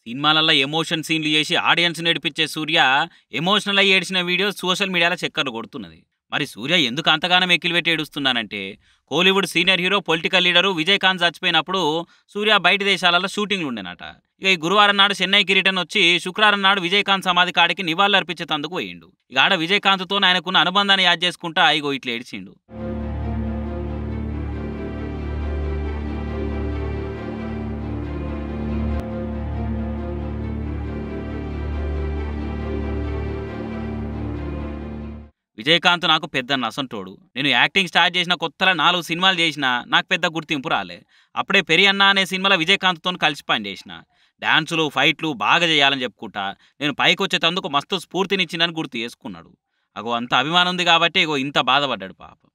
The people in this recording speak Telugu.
సినిమాలల్లో ఎమోషన్ సీన్లు చేసి ఆడియన్స్ నడిపించే సూర్య ఎమోషనల్ అయ్యి ఏడ్చిన వీడియో సోషల్ మీడియాలో చక్కర్లు కొడుతున్నది. మరి సూర్య ఎందుకు అంతగానం ఎక్కిలు పెట్టి ఏడుస్తున్నానంటే, Kollywood senior hero political leader Vijayakanth చచ్చిపోయినప్పుడు సూర్య బయట దేశాలలో షూటింగ్లు ఉండేనట. ఇక ఈ గురువారం నాడు చెన్నైకి రిటర్న్ వచ్చి శుక్రవారం నాడు విజయకాంత్ సమాధి కాడికి నివాళులు అర్పించేందుకు పోయిండు. ఇక ఆడ విజయకాంత్తో ఆయనకున్న అనుబంధాన్ని యాద్ చేసుకుంటా ఇగో ఇట్లా ఏడ్చిండు. విజయకాంత్ నాకు పెద్ద నసంటోడు. నేను యాక్టింగ్ స్టార్ట్ చేసిన కొత్తలో 4 సినిమాలు చేసినా నాకు పెద్ద గుర్తింపు రాలే. అప్పుడే పెరియన్న అనే సినిమాలో విజయకాంత్తో కలిసి పనిచేసిన. డాన్సులు ఫైట్లు బాగా చేయాలని చెప్పుకుంటా నేను పైకొచ్చేటందుకు మస్తు స్ఫూర్తినిచ్చిందని గుర్తు చేసుకున్నాడు. అగో అంత అభిమానం ఉంది కాబట్టి ఇగో ఇంత బాధపడ్డాడు పాపం.